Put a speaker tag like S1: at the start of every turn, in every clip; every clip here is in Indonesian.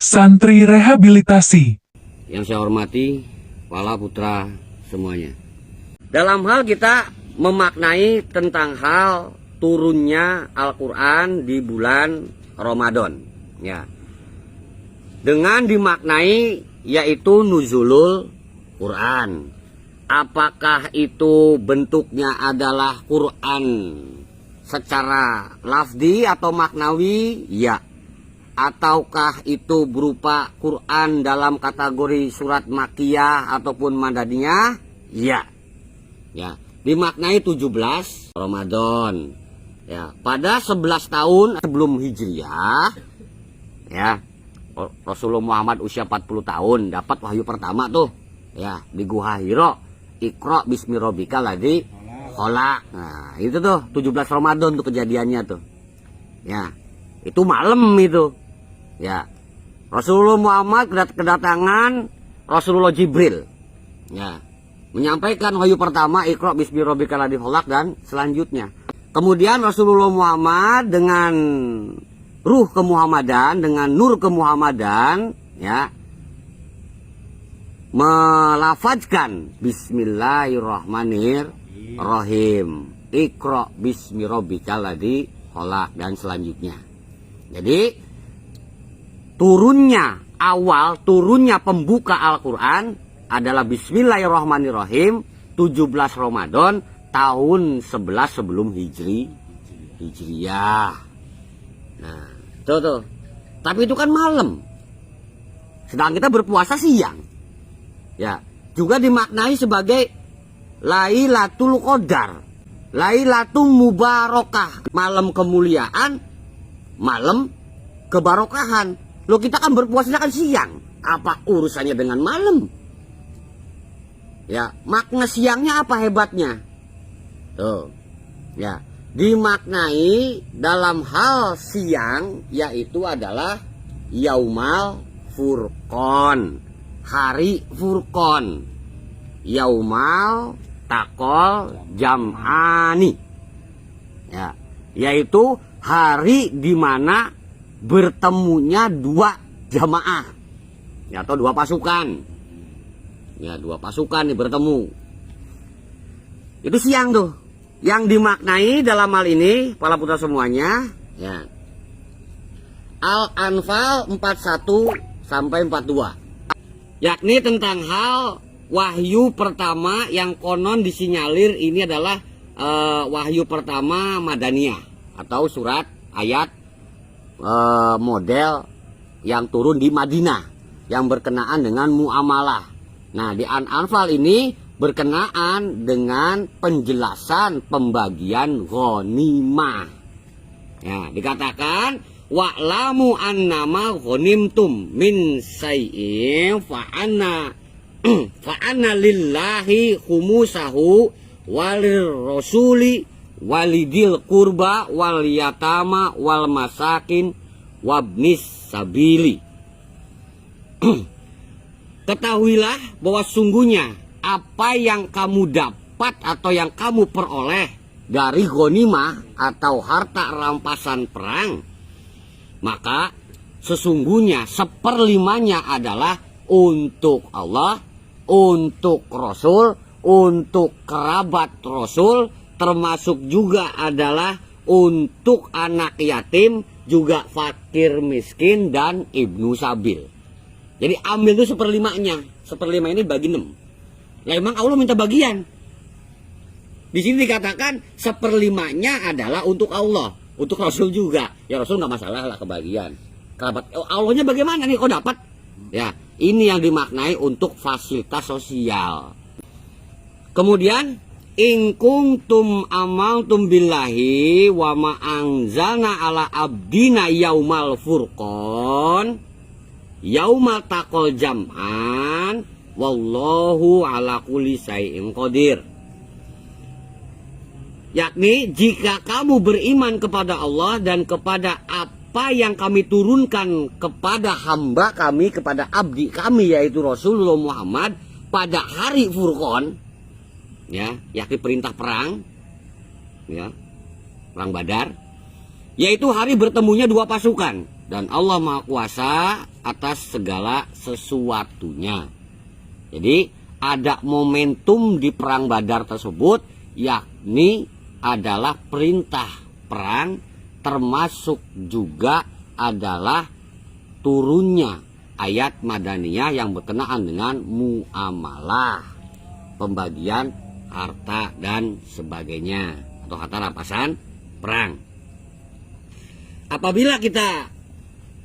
S1: Santri Rehabilitasi.
S2: Yang saya hormati, Wala Putra semuanya. Dalam hal kita memaknai tentang hal turunnya Al-Quran di bulan Ramadan, ya, dengan dimaknai yaitu nuzulul Quran. Apakah itu bentuknya adalah Quran secara lafzi atau maknawi? Ya. Ataukah itu berupa Quran dalam kategori surat Makkiyah ataupun Madaniyah? Ya. Ya, dimaknai 17 Ramadan. Ya, pada 11 tahun sebelum Hijriah, ya, Rasulullah Muhammad usia 40 tahun dapat wahyu pertama tuh, ya, di Gua Hira. Iqra bismi rabbikal ladzi khalaq. Nah, itu tuh 17 Ramadan tuh kejadiannya tuh. Ya. Itu malam itu. Ya, Rasulullah Muhammad kedatangan Rasulullah Jibril, ya, menyampaikan wahyu pertama Iqra bismi rabbikal ladzi khalaq dan selanjutnya. Kemudian Rasulullah Muhammad dengan ruh kemuhammadan, dengan nur kemuhammadan, ya, melafazkan Bismillahirrahmanirrahim, Iqra bismi rabbikal ladzi khalaq dan selanjutnya. Jadi turunnya pembuka Al-Quran adalah Bismillahirrahmanirrahim 17 Ramadan tahun 11 sebelum Hijriyah. Nah, tuh. Tapi itu kan malam. Sedang kita berpuasa siang. Ya, juga dimaknai sebagai Lailatul Qadar, Lailatul Mubarakah, malam kemuliaan, malam kebarokahan. Loh, kita kan berpuasa kan siang. Apa urusannya dengan malam? Ya, makna siangnya apa hebatnya? Tuh. Ya, dimaknai dalam hal siang yaitu adalah Yaumal Furqan, hari Furqan. Yaumal Taqol Jam'ani. Ya, yaitu hari di mana bertemunya dua jamaah, ya, atau dua pasukan, ya, dua pasukan nih bertemu. Itu siang tuh. Yang dimaknai dalam hal ini, para putra semuanya, ya, Al-Anfal 41 sampai 42, yakni tentang hal wahyu pertama yang konon disinyalir ini adalah wahyu pertama Madaniyah atau surat ayat model yang turun di Madinah yang berkenaan dengan muamalah. Nah, di An-Anfal ini berkenaan dengan penjelasan pembagian ghanimah. Ya, dikatakan wa'lamu annama ghanimtum min syai'in fa'anna lillahi khumusahu walir rasuli walidil kurba wal yatama wal masakin wabnis sabili. Ketahuilah bahwa sungguhnya apa yang kamu dapat atau yang kamu peroleh dari ghanimah atau harta rampasan perang, maka sesungguhnya seperlimanya adalah untuk Allah, untuk Rasul, untuk kerabat Rasul, termasuk juga adalah untuk anak yatim, juga fakir miskin dan ibnu sabil. Jadi ambil itu seperlimanya. Seperlima ini bagi 6. Lah emang Allah minta bagian. Di sini dikatakan seperlimanya adalah untuk Allah, untuk Rasul juga. Ya Rasul nggak masalah lah kebagian. Kerabat Allahnya bagaimana nih kok dapat? Ya, ini yang dimaknai untuk fasilitas sosial. Kemudian in kuntum amaltum billahi wa ma anzalna ala abdina yaumal furqan yaumal taqal jam'an wallahu ala kulli syai'in qadir. Yakni jika kamu beriman kepada Allah dan kepada apa yang kami turunkan kepada hamba kami, kepada abdi kami yaitu Rasulullah Muhammad pada hari Furqan, ya, yakni perintah perang, ya, perang Badar, yaitu hari bertemunya dua pasukan. dan Allah Maha Kuasa atas segala sesuatunya. Jadi ada momentum di perang Badar tersebut, yakni adalah perintah perang, termasuk juga adalah turunnya ayat Madaniyah yang berkenaan dengan muamalah, pembagian harta dan sebagainya, atau harta rampasan perang. Apabila kita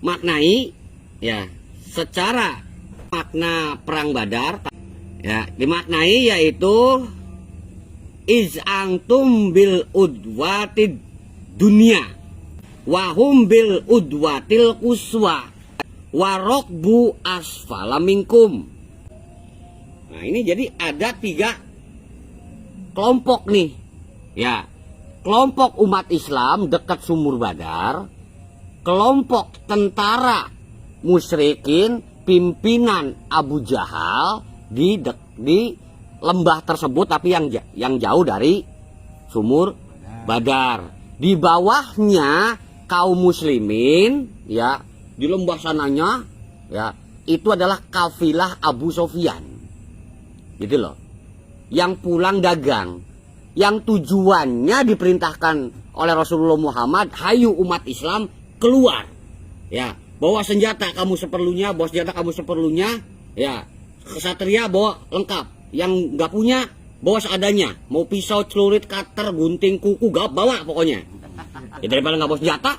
S2: maknai ya secara makna perang Badar, ya dimaknai yaitu iz antum bil udwatid dunia wahum bil udwatil quswa warokbu asfala minkum. Nah ini jadi ada 3 kelompok nih. Ya, kelompok umat Islam dekat sumur Badar, kelompok tentara musyrikin pimpinan Abu Jahal di lembah tersebut, tapi yang jauh dari sumur Badar. Di bawahnya kaum muslimin, ya, di lembah sananya, ya, itu adalah kafilah Abu Sofyan, gitu loh, yang pulang dagang, yang tujuannya diperintahkan oleh Rasulullah Muhammad, hayu umat Islam keluar, ya, bawa senjata kamu seperlunya, bawa senjata kamu seperlunya, ya, kesatria bawa lengkap, yang nggak punya bawa seadanya, mau pisau, celurit, cutter, gunting, kuku, gak bawa pokoknya, ya, daripada nggak bawa senjata.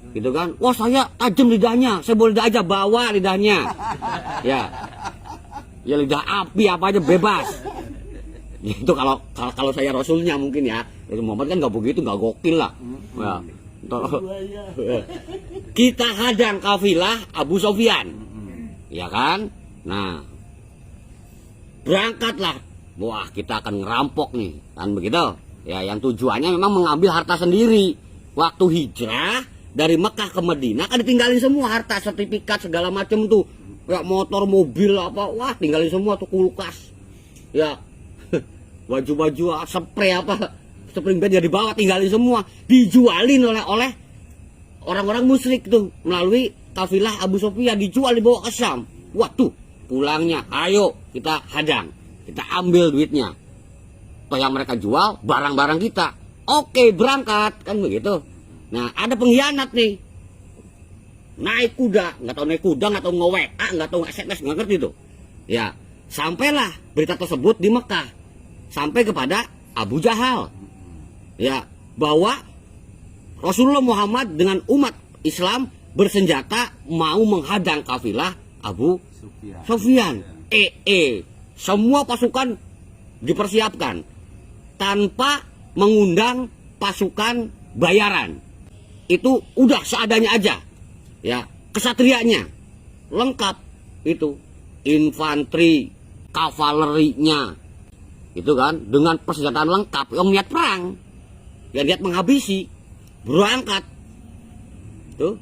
S2: Gitu kan, wah saya tajam lidahnya, saya boleh aja bawa lidahnya, ya lidah api apa aja bebas. Itu kalau saya Rasulnya mungkin ya, Muhammad kan nggak begitu, nggak gokil lah. Ya. Kita hadang kafilah Abu Sofyan, ya kan. Nah, berangkatlah, wah kita akan ngerampok nih, kan begitu. Ya, yang tujuannya memang mengambil harta sendiri. Waktu hijrah dari Mekah ke Madinah kan ditinggalin semua harta, sertifikat segala macam tuh, ya motor, mobil apa, wah tinggalin semua tuh, kulkas, ya baju-baju, spray apa, spring bed ya dibawa, tinggalin semua, dijualin oleh orang-orang musyrik tuh melalui kafilah Abu Sofyan, dijual, dibawa ke Syam. Waduh, pulangnya ayo kita hadang, kita ambil duitnya, toh yang mereka jual barang-barang kita, oke berangkat, kan begitu. Nah ada pengkhianat nih, naik kuda, nggak tahu naik kuda, nggak tahu nge-WA, nggak tahu SMS, nggak ngerti tuh. Ya, sampailah berita tersebut di Mekah, sampai kepada Abu Jahal, ya, bahwa Rasulullah Muhammad dengan umat Islam bersenjata mau menghadang kafilah Abu Sofyan. Semua pasukan dipersiapkan tanpa mengundang pasukan bayaran. Itu udah seadanya aja, ya, kesatrianya lengkap, itu infanteri, kavalerinya, itu kan dengan persenjataan lengkap, yang niat perang, yang niat menghabisi, berangkat tuh.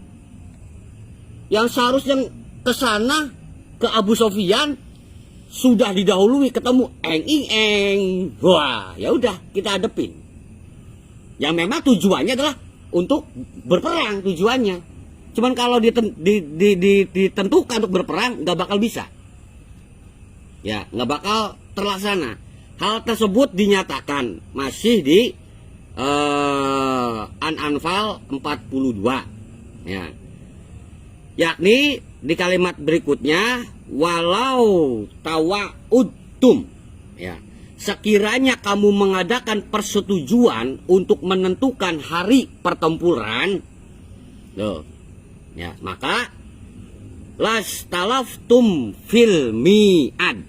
S2: Yang seharusnya ke sana, ke Abu Sofyan, sudah didahului, ketemu eng. Wah, ya udah kita hadepin. Yang memang tujuannya adalah untuk berperang, tujuannya. Cuman kalau ditentukan untuk berperang, nggak bakal bisa, ya, nggak bakal terlaksana. Hal tersebut dinyatakan masih di An-Anfal 42, ya, yakni di kalimat berikutnya, walau tawa'udtum, ya, sekiranya kamu mengadakan persetujuan untuk menentukan hari pertempuran, loh, ya, maka lastalaftum fil mi'ad,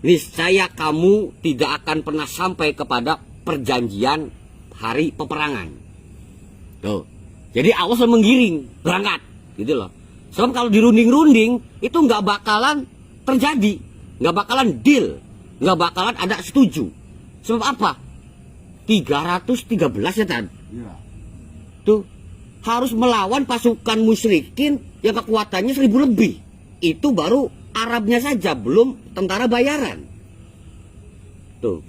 S2: niscaya kamu tidak akan pernah sampai kepada perjanjian hari peperangan. Tuh, jadi Allah sudah menggiring berangkat, gitu loh. Sebab kalau dirunding-runding itu nggak bakalan terjadi, nggak bakalan deal, nggak bakalan ada setuju. Sebab apa? 313 ya Tan? Ya. Tuh, harus melawan pasukan musyrikin yang kekuatannya 1000 lebih. Itu baru Arabnya saja, belum tentara bayaran. Tuh,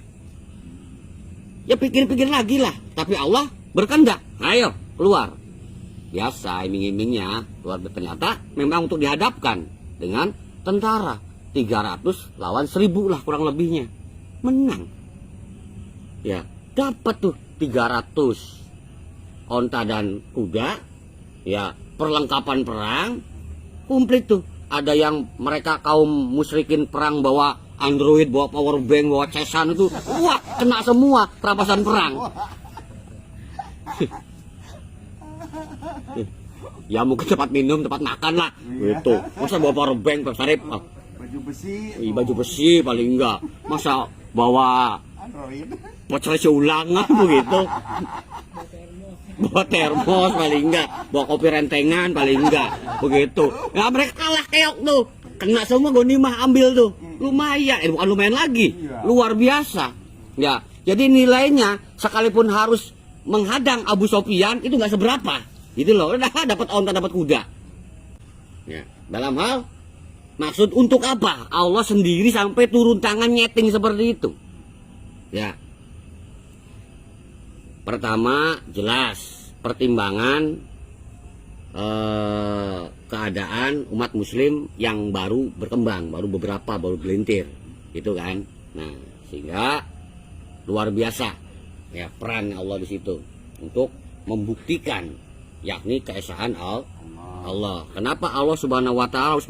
S2: ya pikir-pikir lagi lah. Tapi Allah berkehendak, ayo keluar, biasa iming-imingnya luar biasa. Ternyata memang untuk dihadapkan dengan tentara 300 lawan 1000 lah kurang lebihnya, menang ya, dapat tuh 300 onta dan kuda ya, perlengkapan perang komplit tuh. Ada yang mereka kaum musyrikin perang bawa Android, bawa power bank, bawa cesan itu, wah kena semua perampasan perang. Ya mungkin tempat minum, tempat makan lah, gitu. Masa bawa power bank, Sarip?
S3: Baju besi.
S2: Baju besi paling enggak. Masa bawa
S3: Android.
S2: voucher seulangan begitu. Bawa termos paling enggak, bawa kopi rentengan paling enggak, begitu. Ya mereka kalah keok tuh, kena semua gonimah ambil tuh, lumayan, bukan lumayan lagi, luar biasa. Ya, jadi nilainya sekalipun harus menghadang Abu Sofyan itu nggak seberapa, gitu loh. Udah dapat onta, dapat kuda. Ya, dalam hal maksud untuk apa? Allah sendiri sampai turun tangan nyeting seperti itu. Ya. Pertama jelas pertimbangan keadaan umat muslim yang baru berkembang, baru gelintir gitu kan. Nah sehingga luar biasa ya peran Allah di situ untuk membuktikan yakni keesaan Allah. Kenapa Allah Subhanahu wa taala harus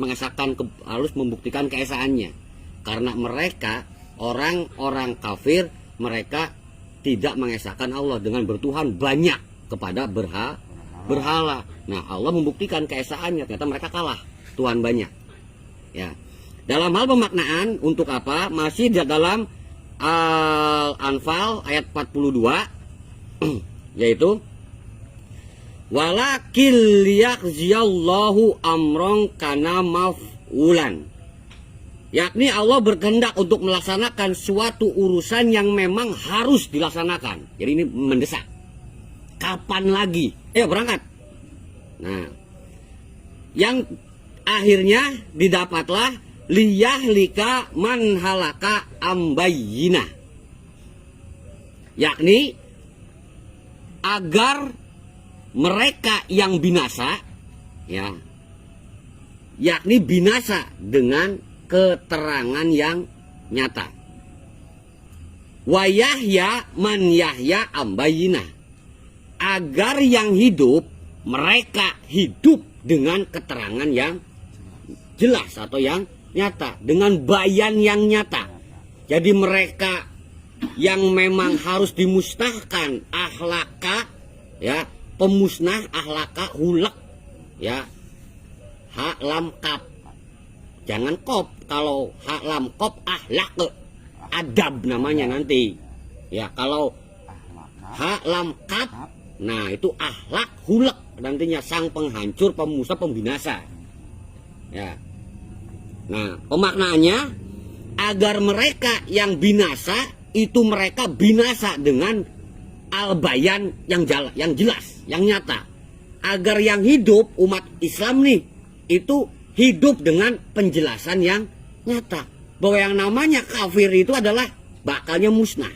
S2: harus membuktikan keesaannya? Karena mereka orang-orang kafir, mereka tidak mengesahkan Allah dengan bertuhan banyak kepada berhala. Nah, Allah membuktikan keesaannya, ternyata mereka kalah Tuhan banyak. Ya. Dalam hal pemaknaan untuk apa? Masih dalam Al-Anfal ayat 42 yaitu walakil liyaqziyallahu amron kana maf'ulan. Yakni Allah berkehendak untuk melaksanakan suatu urusan yang memang harus dilaksanakan. Jadi ini mendesak. Kapan lagi? Berangkat. Nah, yang akhirnya didapatlah liyahlika man halaka ambayina. Yakni agar mereka yang binasa, ya, yakni binasa dengan keterangan yang nyata. Wa yahya man yahya ambayina, agar yang hidup mereka hidup dengan keterangan yang jelas atau yang nyata, dengan bayan yang nyata. Jadi mereka yang memang harus dimusnahkan ahlaka, ya, pemusnah ahlaka hulak, ya, hak lam kap. Jangan kop, kalau hak lam kop ahlak adab namanya nanti. Ya, kalau hak lam kap, nah itu ahlak hulak nantinya, sang penghancur, pemusnah, pembinasa. Ya. Nah, pemaknaannya agar mereka yang binasa itu mereka binasa dengan al-bayan yang jelas, yang nyata. Agar yang hidup umat Islam nih itu hidup dengan penjelasan yang nyata bahwa yang namanya kafir itu adalah bakalnya musnah.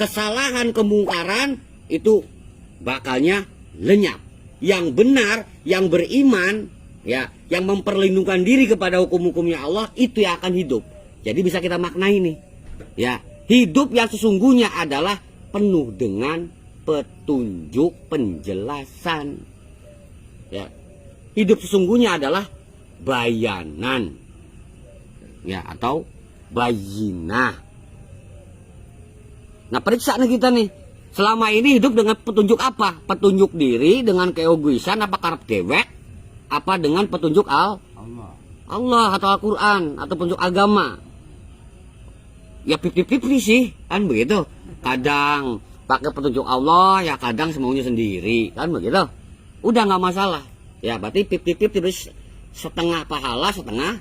S2: Kesalahan, kemungkaran itu bakalnya lenyap. Yang benar, yang beriman, ya, yang memperlindungkan diri kepada hukum-hukumnya Allah itu yang akan hidup. Jadi bisa kita maknai nih, ya, hidup yang sesungguhnya adalah penuh dengan petunjuk, penjelasan. Ya, hidup sesungguhnya adalah bayanan, ya, atau bayinah. Nah, periksaan kita nih, selama ini hidup dengan petunjuk apa? Petunjuk diri dengan keegoisan, apa karep dewek, apa dengan petunjuk Allah atau Al-Quran atau petunjuk agama? Ya pipri sih, kan begitu. Kadang pakai petunjuk Allah, ya kadang semaunya sendiri, kan begitu. Udah nggak masalah. Ya berarti pipri setengah pahala, setengah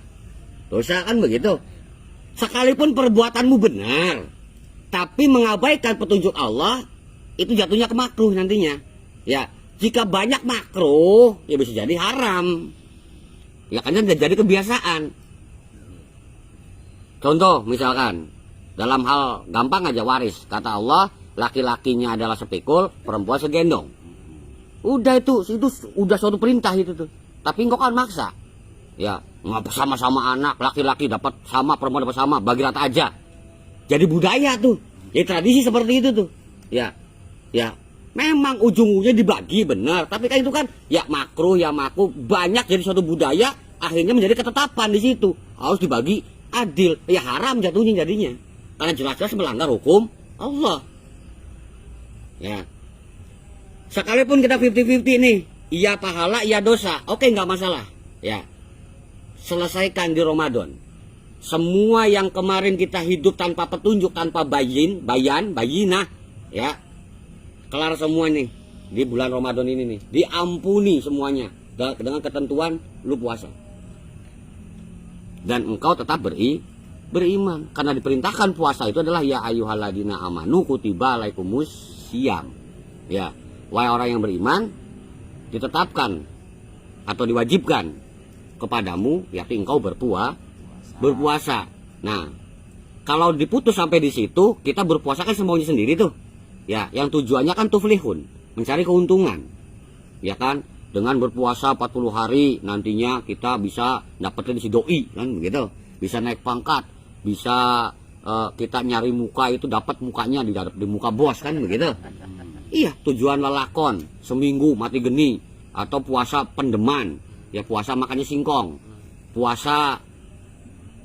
S2: dosa, kan begitu. Sekalipun perbuatanmu benar, tapi mengabaikan petunjuk Allah, itu jatuhnya ke makruh nantinya. Ya, jika banyak makruh, ya bisa jadi haram. Ya kan jadi kebiasaan. Contoh misalkan, dalam hal gampang aja waris, kata Allah, laki-lakinya adalah sepikul, perempuan segendong. Udah itu udah suatu perintah itu tuh. Tapi engkau kan maksa. Ya, ngapa sama-sama anak, laki-laki dapat sama, perempuan dapat sama, bagi rata aja. Jadi budaya tuh. Jadi tradisi seperti itu tuh. Ya. Memang ujung-ujungnya dibagi benar, tapi kan itu kan ya makruh ya makruh, banyak jadi suatu budaya akhirnya menjadi ketetapan di situ. Harus dibagi adil. Ya haram jatuhnya jadinya. Karena jelas-jelas melanggar hukum Allah. Ya. Sekalipun kita 50-50 nih, iya pahala, iya dosa. Oke, nggak masalah. Ya. Selesaikan di Ramadan. Semua yang kemarin kita hidup tanpa petunjuk, tanpa bayinah, ya. Kelar semua nih di bulan Ramadan ini nih. Diampuni semuanya dengan ketentuan lu puasa. Dan engkau tetap beriman karena diperintahkan puasa itu adalah ya ayyuhalladzina amanu kutiba alaikumus syiyam. Ya, wahai orang yang beriman, ditetapkan atau diwajibkan kepadamu yakni engkau berpuasa. Nah, kalau diputus sampai di situ, kita berpuasa kan semaunya sendiri tuh. Ya, yang tujuannya kan tuflihun, mencari keuntungan. Ya kan? Dengan berpuasa 40 hari nantinya kita bisa dapetin si doi kan begitu. Bisa naik pangkat, bisa kita nyari muka itu dapat mukanya di muka bos kan begitu. Iya, tujuan lelakon seminggu mati geni atau puasa pendeman, ya puasa makannya singkong, puasa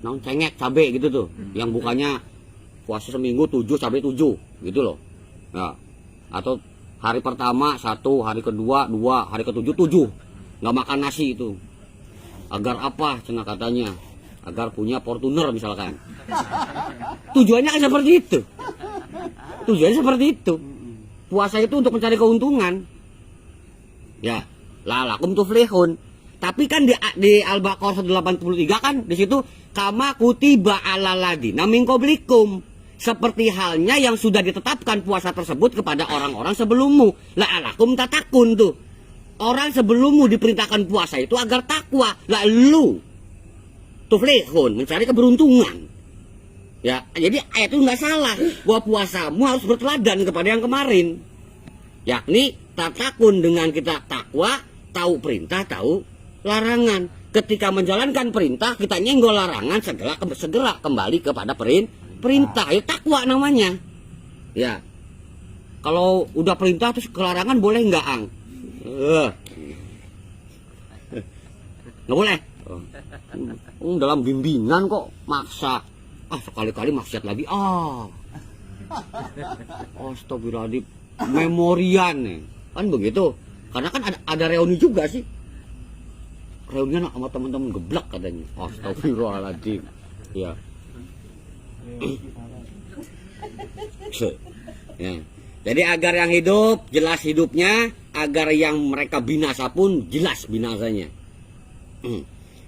S2: cengek cabe gitu tuh, yang bukannya puasa seminggu 7 cabe 7 gitu loh. Nah, atau hari pertama 1, hari kedua 2, hari ke-7 7 nggak makan nasi itu. Agar apa cenah katanya? Agar punya Fortuner misalkan. Tujuannya kan seperti itu. Tujuannya seperti itu. Puasa itu untuk mencari keuntungan. Ya, lalakum tuflihun. Tapi kan di Al-Baqarah 183 kan di situ kama kutiba alal ladina min qablikum. Seperti halnya yang sudah ditetapkan puasa tersebut kepada orang-orang sebelummu. La'alakum tatakun tuh. Orang sebelummu diperintahkan puasa itu agar takwa. Lalu tuflihun, mencari keberuntungan. Ya, jadi ayat itu nggak salah bahwa puasamu harus berteladan kepada yang kemarin. Yakni tatakun dengan kita takwa, tahu perintah, tahu larangan. Ketika menjalankan perintah, kita nyenggol larangan, segera kembali kepada perintah. Ya takwa namanya. Ya. Kalau udah perintah terus kelarangan boleh nggak, Ang? Nggak boleh. Dalam bimbingan kok maksa. Sekali-kali maksiat lagi. Astagfirullahaladzim. Memorian nih. Kan begitu. Karena kan ada reuni juga sih. Reunian sama teman-teman geblak katanya. Astagfirullahaladzim. Ya. Ya. Jadi agar yang hidup jelas hidupnya, agar yang mereka binasa pun jelas binasanya.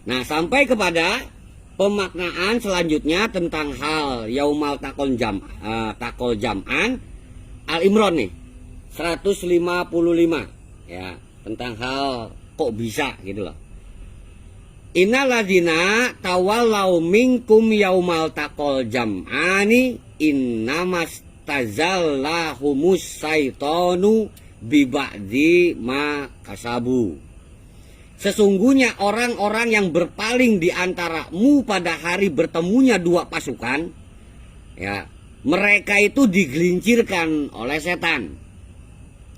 S2: Nah, sampai kepada pemaknaan selanjutnya tentang hal yaumal takol jam'an Al-Imran nih 155 ya, tentang hal kok bisa gitu loh. Innalladzina tawallau minkum yaumal taqal jam'ani innamastazallahumus syaitanu biba'di ma kasabu. Sesungguhnya orang-orang yang berpaling di antaramu pada hari bertemunya dua pasukan, ya, mereka itu digelincirkan oleh setan.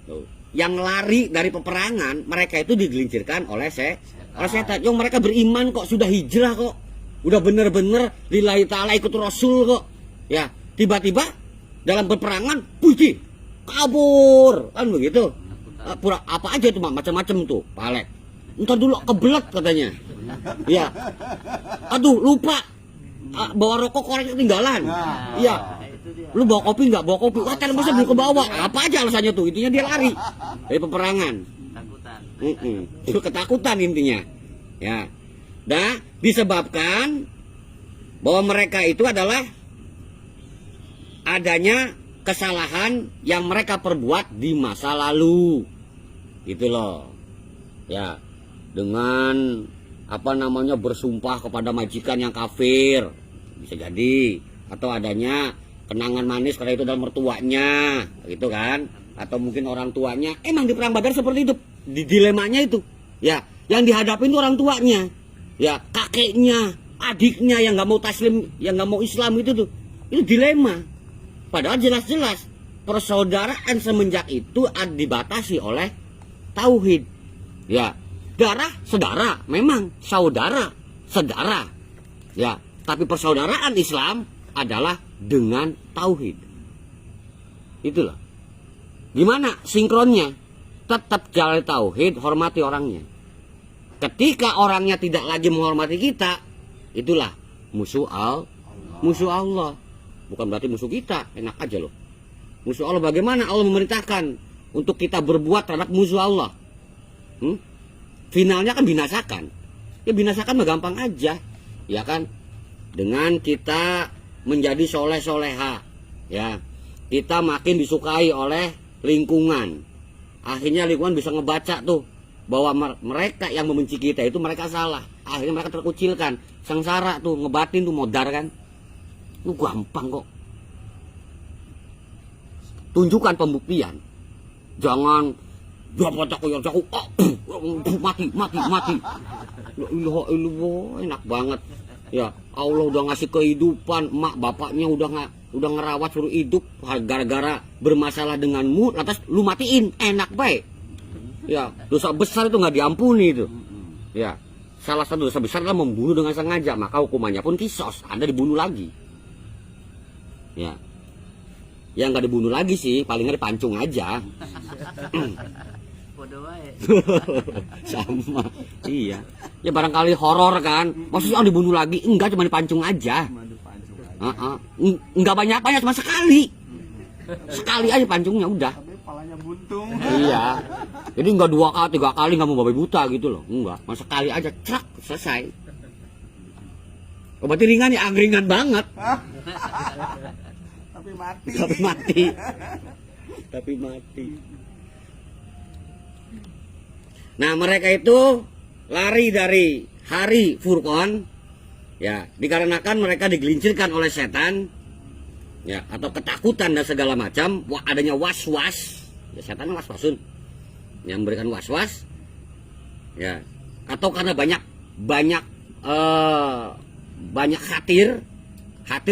S2: Tuh. Yang lari dari peperangan, mereka itu digelincirkan oleh setan. Yang mereka beriman kok, sudah hijrah kok, udah bener-bener lillahi ta'ala ikut Rasul kok. Ya, tiba-tiba dalam peperangan, puji, kabur, kan begitu. Pura apa aja tuh, macam-macam tuh, palek. Entar dulu kebelet katanya. Ya. Aduh, lupa. Bawa rokok korek ketinggalan. Iya. Lu bawa kopi nggak? Bawa kopi. Wah, termosnya belum ke bawah. Apa aja alasannya tuh? Intinya dia lari dari peperangan. Itu ketakutan intinya. Ya. Nah, disebabkan bahwa mereka itu adalah adanya kesalahan yang mereka perbuat di masa lalu. Gitu loh. Ya. Dengan bersumpah kepada majikan yang kafir, bisa jadi, atau adanya kenangan manis karena itu adalah mertuanya, gitu kan? Atau mungkin orang tuanya. Emang di perang Badar seperti itu, di dilemanya itu. Ya, yang dihadapin itu orang tuanya, ya kakeknya, adiknya yang nggak mau taslim, yang nggak mau Islam itu tuh. Itu dilema. Padahal jelas-jelas persaudaraan semenjak itu dibatasi oleh tauhid. Ya, darah saudara, memang saudara, saudara. Ya, tapi persaudaraan Islam adalah dengan tauhid. Itulah. Gimana sinkronnya? Tetap jalan tauhid, hormati orangnya. Ketika orangnya tidak lagi menghormati kita, itulah musuh Allah. Bukan berarti musuh kita, enak aja loh. Musuh Allah, bagaimana Allah memerintahkan untuk kita berbuat terhadap musuh Allah? Finalnya kan binasakan. Ya binasakan mah gampang aja, ya kan? Dengan kita menjadi soleh-soleha, ya, kita makin disukai oleh lingkungan. Akhirnya lingkungan bisa ngebaca tuh bahwa mereka yang membenci kita itu mereka salah. Akhirnya mereka terkucilkan, sengsara tuh, ngebatin tuh, modar kan. Itu gampang kok. Tunjukkan pembuktian. Jangan dapat aku yang jauh, mati. La ilaha illallah, enak banget. Ya, Allah udah ngasih kehidupan, emak bapaknya udah ngerawat suruh hidup, gara-gara bermasalah denganmu, lantas lu matiin, enak baik. Ya, dosa besar itu nggak diampuni itu. Ya, salah satu dosa besar adalah membunuh dengan sengaja, maka hukumannya pun kisos, Anda dibunuh lagi. Ya, yang nggak dibunuh lagi sih, paling nggak dipancung aja. Sama, iya. Ya barangkali horor kan, maksudnya orang dibunuh lagi, enggak, cuma dipancung aja. Enggak banyak-banyak, cuma sekali aja pancungnya udah.
S3: Palanya buntung.
S2: Iya, jadi enggak 2 kali 3 kali, nggak mau babi buta gitu loh, enggak, cuma sekali aja, crak, selesai. Oh, berarti ringan ya, ringan banget. Tapi mati. Nah, mereka itu lari dari hari Furqan, ya, dikarenakan mereka digelincirkan oleh setan, ya, atau ketakutan dan segala macam, adanya was-was, ya, setan was-wasun, yang memberikan was-was, ya, atau karena banyak khawatir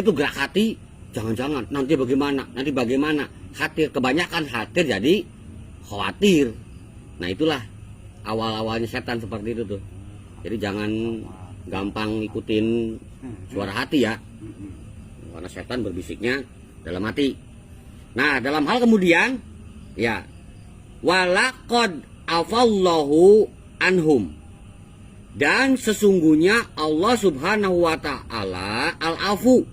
S2: itu gerak hati, jangan-jangan nanti bagaimana, khawatir, kebanyakan khawatir jadi khawatir. Nah, itulah awal-awalnya setan seperti itu tuh. Jadi jangan gampang ikutin suara hati ya, karena setan berbisiknya dalam hati. Nah, dalam hal kemudian, ya, walaqad afallahu anhum, dan sesungguhnya Allah subhanahu wa ta'ala al-afu,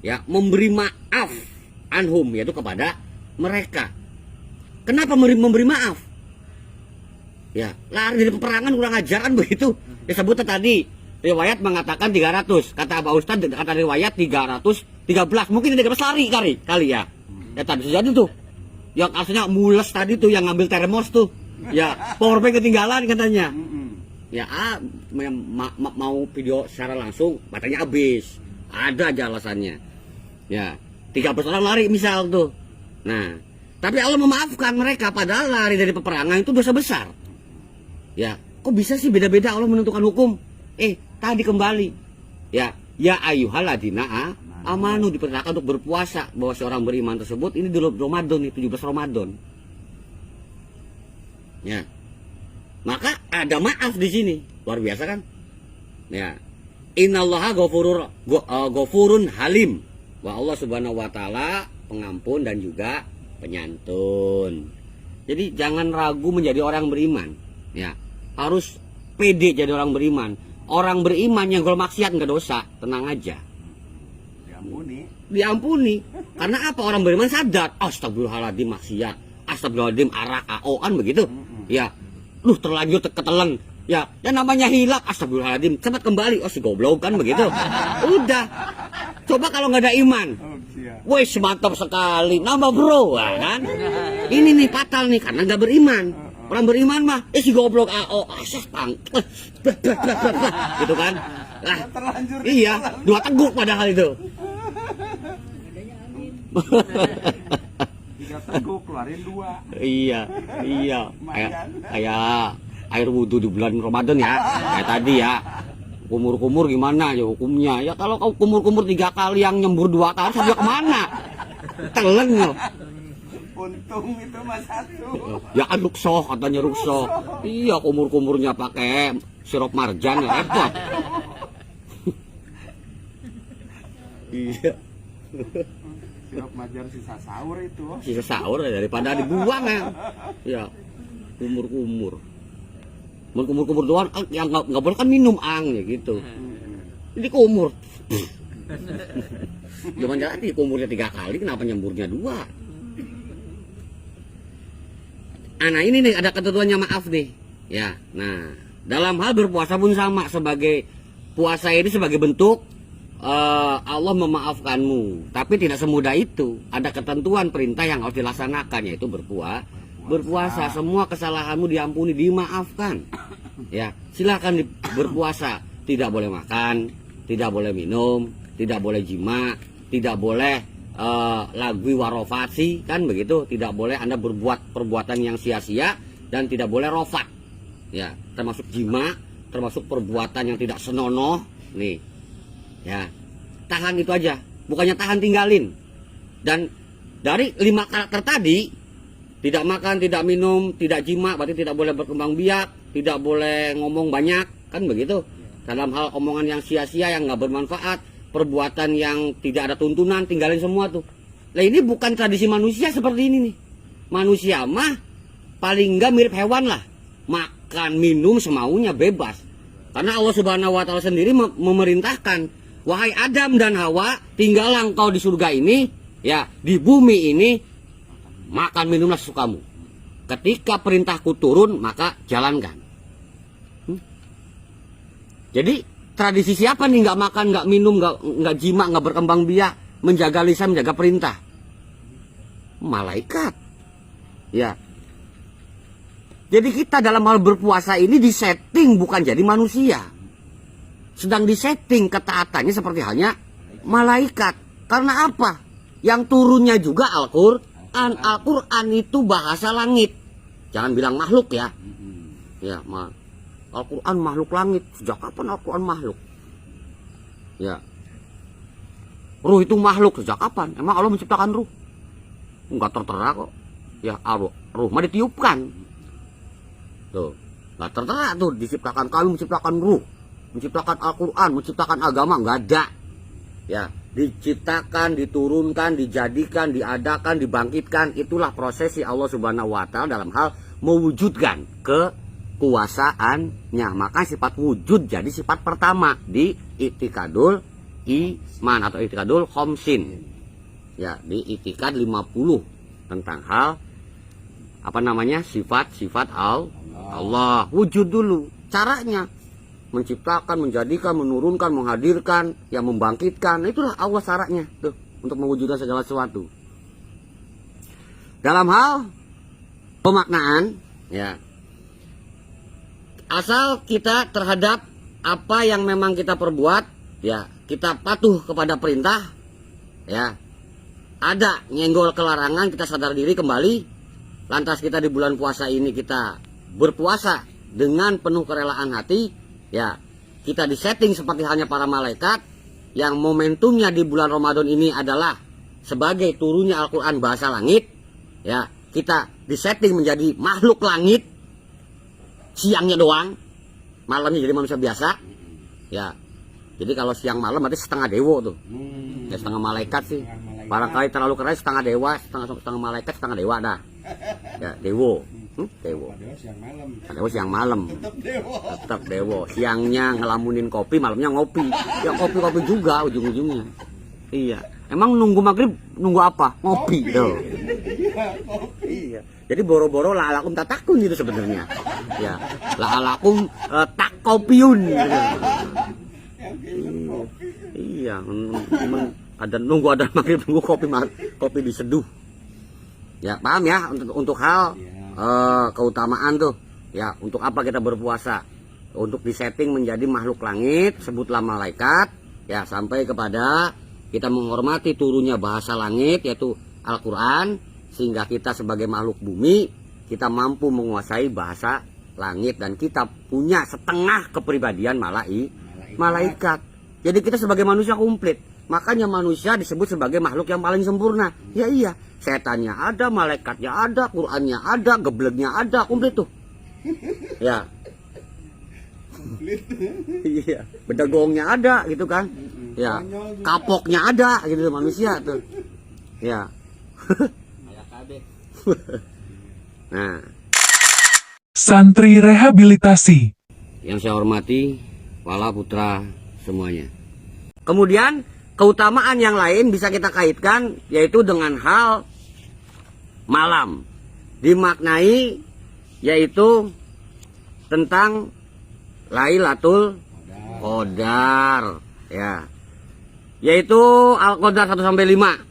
S2: ya, memberi maaf anhum, yaitu kepada mereka. Kenapa memberi maaf? Ya, lari dari peperangan kurang ajar kan begitu. Disebutnya tadi riwayat mengatakan 300, kata Pak Ustadz, kata riwayat 313, mungkin 13 lari kali ya. Ya tadi jadi tuh yang aslinya mules tadi tuh, yang ngambil termos tuh, ya, powerbank ketinggalan katanya. Ya, mau video secara langsung baterainya habis, ada aja alasannya. Ya, 13 orang lari misal tuh. Nah, tapi Allah memaafkan mereka, padahal lari dari peperangan itu dosa besar. Ya, kok bisa sih beda-beda Allah menentukan hukum? Tadi kembali. Ya ayyuhalladzina amanu, diperintahkan untuk berpuasa, bahwa seorang beriman tersebut ini di Ramadan, 17 Ramadan. Ya. Maka ada maaf di sini. Luar biasa kan? Ya. Innallaha ghafurun halim. Wa Allah Subhanahu wa taala pengampun dan juga penyantun. Jadi jangan ragu menjadi orang beriman. Ya. Harus pede jadi orang beriman. Orang beriman yang kalau maksiat nggak dosa, tenang aja. Diampuni. Karena apa? Orang beriman sadar, astagfirullahaladzim maksiat, astagfirullahaladzim arak, AO kan begitu. Ya, terlanjur ketelan. Ya, yang namanya hilap, astagfirullahaladzim, cepat kembali. Si goblok kan begitu. Udah. Coba kalau nggak ada iman. Woi, mantap sekali. Nambah bro, kan? Ini nih fatal nih karena nggak beriman. Orang beriman mah, si goblok AO, gitu kan? Lah, iya, 2 teguk padahal itu.
S3: 3 teguk keluarin 2.
S2: Iya, iya. Kayak air wudhu di bulan Ramadan ya. Kayak tadi ya. Kumur-kumur gimana ya hukumnya? Ya kalau kau kumur-kumur 3 kali yang nyembur 2 kali, saya kemana? Teleng loh.
S3: Untung itu mas 1.
S2: Ya kan ruksoh, katanya ruksoh. Iya, kumur-kumurnya pakai sirup marjan ya repot. Iya.
S3: Sirup marjan sisa sahur itu.
S2: Sisa sahur daripada dibuang ya. Ya, kumur-kumur. Kumur-kumur doang, yang nggak boleh kan minum ya gitu. Ini kumur. Jangan jadi kumurnya 3 kali, kenapa nyemburnya 2? Nah ini nih ada ketentuannya, maaf nih. Ya, nah dalam hal berpuasa pun sama, sebagai puasa ini sebagai bentuk Allah memaafkanmu. Tapi tidak semudah itu. Ada ketentuan perintah yang harus dilaksanakan, yaitu berpuasa. Semua kesalahanmu diampuni, dimaafkan. Ya, silakan berpuasa. Tidak boleh makan, tidak boleh minum, tidak boleh jima, tidak boleh lagwi warofasi, kan begitu. Tidak boleh Anda berbuat perbuatan yang sia-sia, dan tidak boleh rofat. Ya, termasuk jima, termasuk perbuatan yang tidak senonoh. Nih, ya, tahan itu aja. Bukannya tahan, tinggalin. Dan dari 5 karakter tadi, tidak makan, tidak minum, tidak jima, berarti tidak boleh berkembang biak, tidak boleh ngomong banyak, kan begitu. Dalam hal omongan yang sia-sia, yang nggak bermanfaat, perbuatan yang tidak ada tuntunan, tinggalin semua tuh. Nah ini bukan tradisi manusia seperti ini nih. Manusia mah paling nggak mirip hewan lah. Makan, minum semaunya, bebas. Karena Allah Subhanahu wa Ta'ala sendiri memerintahkan, wahai Adam dan Hawa, tinggallah engkau di surga ini, ya, di bumi ini, makan minumlah sesukamu. Ketika perintahku turun, maka jalankan. Jadi tradisi siapa nih nggak makan, nggak minum, nggak jima, nggak berkembang biak, menjaga lisan, menjaga perintah? Malaikat. Ya. Jadi kita dalam hal berpuasa ini disetting bukan jadi manusia. Sedang disetting ketaatannya seperti halnya malaikat. Karena apa? Yang turunnya juga Al-Quran. Al-Quran itu bahasa langit. Jangan bilang makhluk ya. Ya, Al-Quran makhluk langit. Sejak kapan Al-Quran makhluk? Ya. Ruh itu makhluk sejak kapan? Emang Allah menciptakan ruh? Enggak tertera kok. Ya, ruh mah ditiupkan. Tuh, nggak tertera tuh diciptakan, kami menciptakan ruh, menciptakan Al-Quran, menciptakan agama, nggak ada. Ya, diciptakan, diturunkan, dijadikan, diadakan, dibangkitkan, itulah prosesi Allah Subhanahu wa Ta'ala dalam hal mewujudkan kekuasaannya. Maka sifat wujud jadi sifat pertama di I'tiqadul Iman atau I'tiqadul Khomsin. Ya, di I'tiqad 50 tentang hal apa namanya, sifat-sifat Allah. Wujud dulu caranya, menciptakan, menjadikan, menurunkan, menghadirkan, yang membangkitkan, itulah Allah caranya tuh untuk mewujudkan segala sesuatu. Dalam hal pemaknaan, ya, asal kita terhadap apa yang memang kita perbuat, ya, kita patuh kepada perintah, ya, ada nyenggol ke larangan, kita sadar diri kembali. Lantas kita di bulan puasa ini kita berpuasa dengan penuh kerelaan hati, ya, kita disetting seperti halnya para malaikat, yang momentumnya di bulan Ramadan ini adalah sebagai turunnya Al-Quran bahasa langit, ya, kita disetting menjadi makhluk langit, siangnya doang, malamnya jadi manusia biasa, ya. Jadi kalau siang malam berarti setengah dewa tuh, ya, setengah malaikat sih. Barangkali terlalu keras, setengah dewa, setengah malaikat, setengah dewa dah. Ya, dewo. Dewo. Dewo siang malam. Tetap dewo. Siangnya ngelamunin kopi, malamnya ngopi. Ya kopi-kopi juga ujung-ujungnya. Iya. Emang nunggu maghrib nunggu apa? Ngopi tuh. Iya. Jadi boro-boro la'alakum tatakun itu sebenarnya. Ya. La'alakum takopiun. Iya. Ada nunggu ada maghrib, nunggu kopi diseduh. Ya, paham ya, untuk hal keutamaan tuh. Ya, untuk apa kita berpuasa? Untuk disetting menjadi makhluk langit, sebutlah malaikat, ya, sampai kepada kita menghormati turunnya bahasa langit yaitu Al-Quran, sehingga kita sebagai makhluk bumi kita mampu menguasai bahasa langit dan kita punya setengah kepribadian malaikat. Jadi kita sebagai manusia komplit. Makanya manusia disebut sebagai makhluk yang paling sempurna. Ya iya, setannya ada, malaikatnya ada, Qurannya ada, gebleknya ada, komplit tuh. Ya. Iya, bedegongnya ada gitu kan. Ya, kapoknya ada gitu manusia tuh. Ya. Nah,
S1: Santri rehabilitasi.
S2: yang saya hormati wala putra semuanya. Kemudian keutamaan yang lain bisa kita kaitkan yaitu dengan hal malam. Dimaknai yaitu tentang Lailatul Qadar, ya. Yaitu Al-Qadar 1 sampai 5.